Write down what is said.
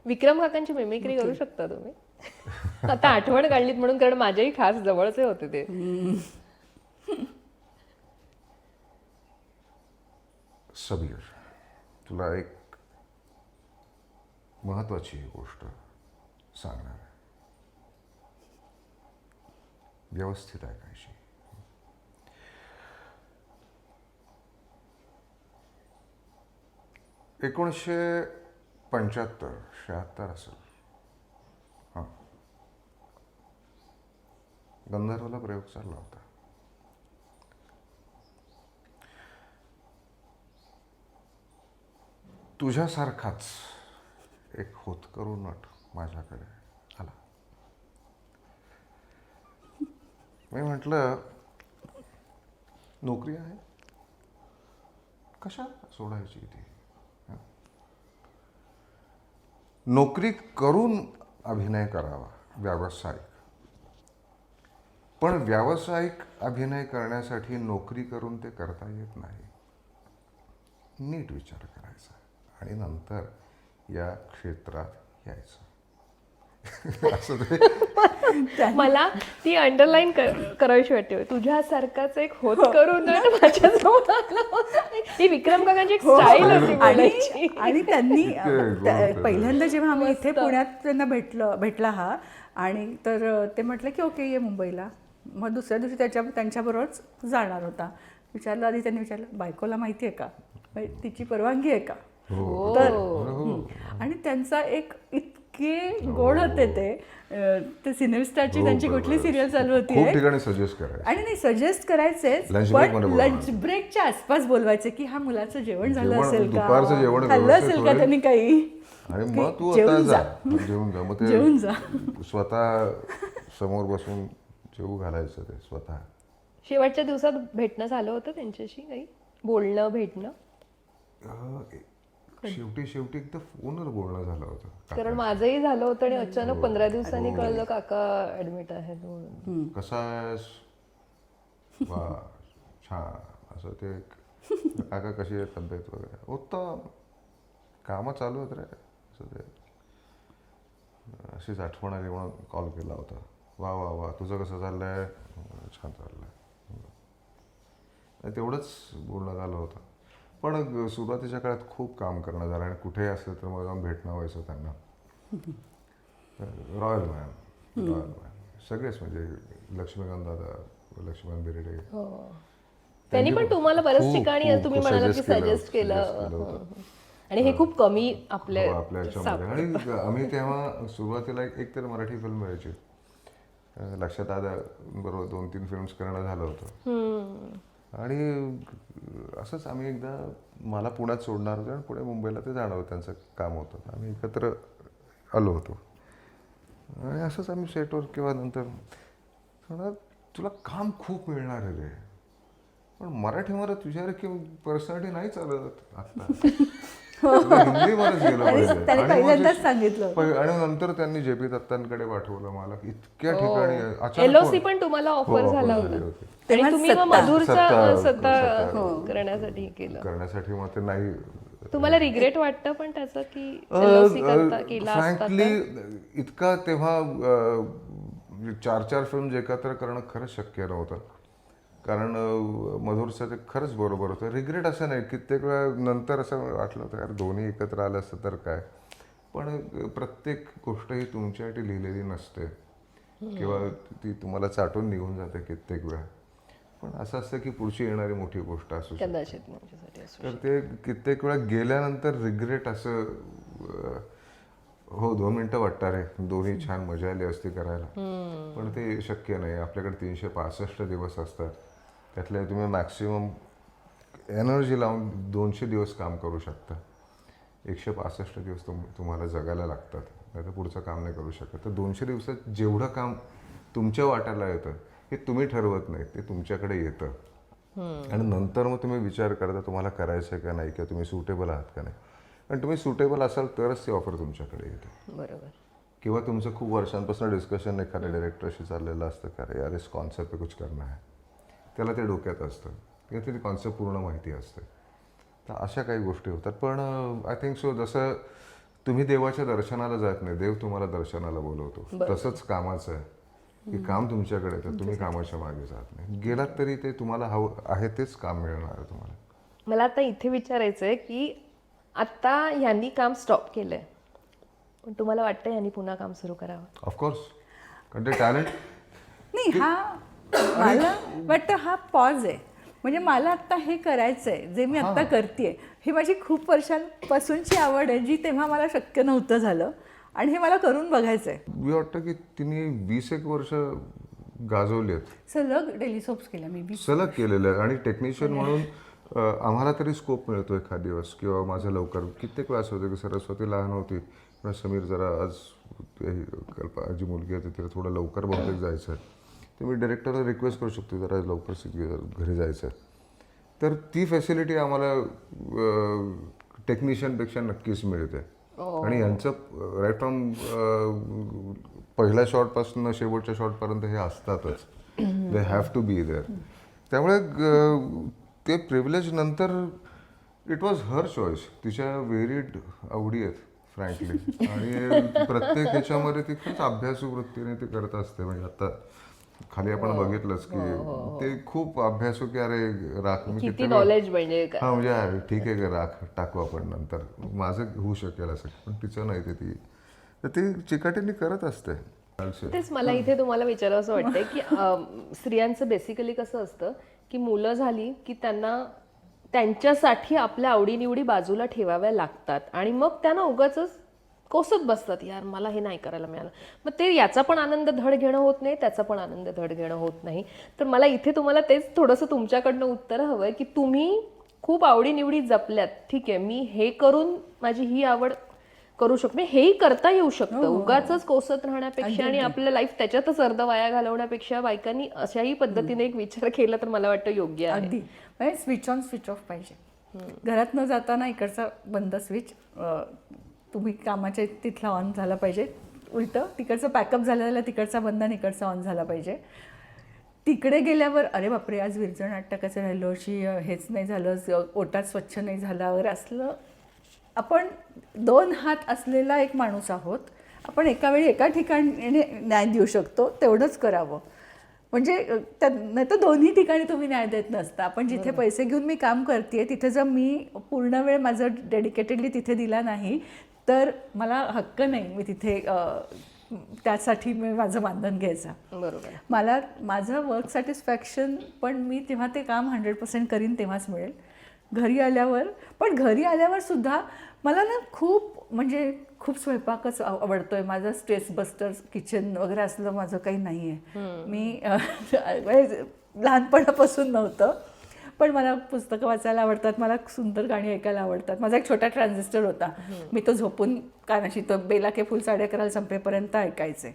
विक्रम काकांची मिमिक्री करू शकता तुम्ही. आता आठवण काढलीत म्हणून, कारण माझ्याही खास जवळचे होते ते. सबीर, तुला एक महत्वाची गोष्ट सांगणार आहे. व्यवस्थित ऐकायची. 1975-76 असेल. हां, गंधर्वला प्रयोग चालला होता. तुझ्यासारखाच एक होतकरू नट माझ्याकडे आला. मी म्हटलं, नोकरी आहे, कशा सोडायची ती? नोकरी करून अभिनय करावा, व्यावसायिक. पण व्यावसायिक अभिनय करण्यासाठी नोकरी करून ते करता येत नाही. नीट विचार करायचा आणि नंतर या क्षेत्रात यायचं. असं ते मला ती अंडरलाईन करावीशी वाटते. तुझ्यासारखाच एक होत करून माझ्याजवळ आला होता. ही विक्रम काकांची एक स्टाईल होती बोलायची. आणि त्यांनी पहिल्यांदा जेव्हा आम्ही इथे पुण्यात त्यांना भेटला हा, आणि तर ते म्हटलं की ओके ये मुंबईला. मग दुसऱ्या दिवशी त्यांच्याबरोबरच जाणार होता. विचारलं आधी, त्यांनी विचारलं बायकोला माहिती आहे का, तिची परवानगी आहे का? तर आणि त्यांचा एक इतके गोड होते ते सिनेस्टारची त्यांची कुठली सिरियल चालू होती खूप ठिकाणी सजेस्ट करायचं. आणि नाही सजेस्ट करायचेच, पण लंच ब्रेकच्या आसपास बोलवायचे की हा मुलाचं जेवण झालं असेल का, दुपारचं जेवण खाल्लं असेल का त्यांनी काही, आणि मग तू आता जा, जेवून जा. मग जेवून जा. ते स्वतः समोर बसून जेवू घालायचं ते स्वतः. शेवटच्या दिवसात भेटणं झालं होतं त्यांच्याशी, काही बोलणं भेटणं? शेवटी एकदा फोनवर बोलणं झालं होतं. कारण माझंही झालं होतं आणि अचानक 15 दिवसांनी कळलं काका ऍडमिट आहेत म्हणून. कसा आहेस? वा, छान. असं ते काका कशी आहे तब्येत वगैरे? उत्तम, कामं चालू आहेत रे. असं ते अशीच आठवण आली म्हणून कॉल केला होता. वा वा वा, तुझं कसं चाललंय? छान चाललंय. तेवढंच बोलणं झालं होतं. पण सुरुवातीच्या काळात खूप काम करणं झालं आणि कुठेही असलं तर मला जाऊन भेटणं व्हायचं त्यांना. रॉयल मॅन सगळेच, म्हणजे लक्ष्मीकांत दादा, लक्ष्मण बेर्डे. त्यांनी पण तुम्हाला बऱ्याच ठिकाणी तुम्ही म्हणाला की सजेस्ट केलं. आणि हे खूप कमी आपल्या याच्यामध्ये. आणि आम्ही तेव्हा सुरुवातीला एक तर मराठी फिल्म मिळायची, लक्षात आलं बरोबर 2-3 फिल्म्स करणं झालं होतं. आणि असंच आम्ही एकदा, मला पुण्यात सोडणार होतं आणि पुणे मुंबईला ते जाणार होतं, त्यांचं काम होतं. आम्ही एकत्र आलो होतो आणि असंच आम्ही सेटवर किंवा नंतर तुला काम खूप मिळणार आहे रे, पण मराठीमध्ये तुझ्यासारखी पर्सनॅलिटी नाही चालत आता. हिंदीमध्येच गेलं त्यांनी पहिल्यांदाच सांगितलं. आणि नंतर त्यांनी JP दत्तांकडे पाठवलं मला. इतक्या ठिकाणी LOC पण तुम्हाला ऑफर झाला होता आणि तुम्ही मग मधुरचा सत्ता करण्यासाठी केलं. करण्यासाठी मग ते नाही. तुम्हाला रिग्रेट वाटतं पण त्याचं की LOC करता केला असता? फ्रँकली इतका तेव्हा 4 फिल्म्स एकत्र करणं खरंच शक्य नव्हतं. कारण मधुरचं ते खरंच बरोबर होतं. रिग्रेट असं नाही, कित्येक वेळा नंतर असं वाटलं होतं यार दोन्ही एकत्र आलं असतं तर काय. पण प्रत्येक गोष्ट ही तुमच्यासाठी लिहिलेली नसते किंवा ती तुम्हाला चाटून निघून जाते कित्येक वेळा. पण असं असतं की पुढची येणारी मोठी गोष्ट असू शकते. कदाचित माझ्यासाठी असू तर ते कित्येक वेळा गेल्यानंतर रिग्रेट असं, हो 2 मिनटं वाटतं रे, दोन्ही छान मजा आली असती करायला, पण ते शक्य नाही. आपल्याकडे 365 दिवस असतात, त्यातले तुम्ही मॅक्सिमम एनर्जी लावून 200 दिवस काम करू शकता. 165 दिवस तुम्हाला जगायला लागतात, नाही तर पुढचं काम नाही करू शकत. तर 200 दिवसात जेवढं काम तुमच्या वाट्याला येतं हे तुम्ही ठरवत नाही, ते तुमच्याकडे येतं. आणि नंतर मग तुम्ही विचार करता तुम्हाला करायचं आहे का नाही, किंवा तुम्ही सुटेबल आहात का नाही. आणि तुम्ही सुटेबल असाल तरच ती ऑफर तुमच्याकडे येते. बरोबर. किंवा तुमचं खूप वर्षांपासून डिस्कशन एखाद्या डायरेक्टरशी चाललेलं असतं, का रे यार इस कॉन्सेप्ट पे कुछ करना है, त्याला ते डोक्यात असतं किंवा ती कॉन्सेप्ट पूर्ण माहिती असते. तर अशा काही गोष्टी होतात. पण आय थिंक सो जसं तुम्ही देवाच्या दर्शनाला जात नाही, देव तुम्हाला दर्शनाला बोलवतो. तसंच कामाचं आहे की काम तुमच्याकडे तर तुम्ही कामाच्या मागे जात नाही. गेलात तरी ते तुम्हाला हवं आहे तेच काम मिळणार आहे तुम्हाला. मला आता इथे विचारायचं आहे की आता ह्यांनी काम स्टॉप केलंय, पण तुम्हाला वाटतं ह्यांनी पुन्हा काम सुरू करावं? ऑफकोर्स, कारण ते टॅलेंट नाही, हा मला वाटतं हा पॉज आहे. म्हणजे मला आत्ता हे करायचं आहे जे मी आत्ता करते, ही माझी खूप वर्षांपासूनची आवड आहे जी तेव्हा मला शक्य नव्हतं झालं आणि हे मला करून बघायचं आहे. मी वाटतं की तिने 20 वर्ष गाजवली आहेत, सलग डेली सोप्स केल्या मी सलग केलेलं आहे. आणि टेक्निशियन म्हणून आम्हाला तरी स्कोप मिळतो एखाद दिवस, किंवा माझं लवकर कित्येक वेळा असं होतं की सरस्वती लहान होती, पण समीर जरा आज जी मुलगी होती तिला थोडं लवकर बहुतेक जायचं आहे, तर मी डायरेक्टरला रिक्वेस्ट करू शकतो जरा लवकर घरी जायचं आहे. तर ती फॅसिलिटी आम्हाला टेक्निशियनपेक्षा नक्कीच मिळते. आणि यांचं राईट फ्रॉम पहिल्या शॉटपासून शेवटच्या शॉटपर्यंत हे असतातच, they have to be there. त्यामुळे ते प्रिव्हिलेज नंतर इट वॉज हर चॉईस. तिच्या व्हेरीड आवडी आहेत फ्रँकली, आणि प्रत्येक ह्याच्यामध्ये ती खूप अभ्यासू वृत्तीने ती करत असते. म्हणजे आता खाली आपण बघितलंच की ते खूप अभ्यासू की अरे राख मी किती नॉलेज म्हणजे हा म्हणजे ठीक आहे का राख टाकू आपण नंतर माझं होऊ शकेल असं, पण तिचं नाही ते ती चिकाटीने करत असते. तेच मला इथे तुम्हाला विचारावं असं वाटतंय की स्त्रियांचं बेसिकली कसं असतं की मुलं झाली की त्यांना त्यांच्यासाठी आपल्या आवडीनिवडी बाजूला ठेवाव्या लागतात आणि मग त्यांना उगाचच कोसत बसतात, यार मला हे नाही करायला मिळालं. मग ते याचा पण आनंद धड घेणं होत नाही, त्याचा पण आनंद धड घेणं होत नाही. तर मला इथे तुम्हाला तेच थोडंसं तुमच्याकडनं उत्तर हवंय की तुम्ही खूप आवडीनिवडी जपल्यात, ठीक आहे, मी हे करून माझी ही आवड करू शकतो, हेही करता येऊ शकतं. उगाचच कोसत राहण्यापेक्षा आणि आपलं लाईफ त्याच्यातच अर्ध वाया घालवण्यापेक्षा बायकांनी अशाही पद्धतीने एक विचार केला तर मला वाटतं योग्य आहे. अगदी म्हणजे स्विच ऑन स्विच ऑफ पाहिजे. घरात न जाताना इकडचा बंद स्विच तुम्ही कामाच्या तिथला ऑन झाला पाहिजे, उलटं तिकडचं पॅकअप झालेला तिकडचा बंद आणि इकडचा ऑन झाला पाहिजे. तिकडे गेल्यावर अरे बापरे आज विरजण नाटकाचं राहिलो, अशी हेच नाही झालं, ओटात स्वच्छ नाही झाला वगैरे असलं. आपण 2 हात असलेला एक माणूस आहोत, आपण एका वेळी एका ठिकाणी न्याय देऊ शकतो, तेवढंच करावं. म्हणजे नाही तर दोन्ही ठिकाणी तुम्ही न्याय देत नसता. आपण जिथे पैसे घेऊन मी काम करते तिथे जर मी पूर्ण वेळ माझं डेडिकेटेडली तिथे दिला नाही तर मला हक्क नाही मी तिथे त्यासाठी मी माझं मानधन घ्यायचं. बरोबर. मला माझं वर्क सॅटिस्फॅक्शन पण मी तेव्हा ते काम 100% करीन तेव्हाच मिळेल. घरी आल्यावर सुद्धा मला ना खूप खूप स्वयंपाकच आवडतोय. माझं स्ट्रेस बस्टर किचन वगैरे असलं माझं काही नाही आहे. मी लहानपणापासून नव्हतं, पण मला पुस्तकं वाचायला आवडतात, मला सुंदर गाणी ऐकायला आवडतात. माझा एक छोटा ट्रान्झिस्टर होता, मी तो झोपून कानाशी तो बेला के फुल 11:30 संपेपर्यंत ऐकायचे.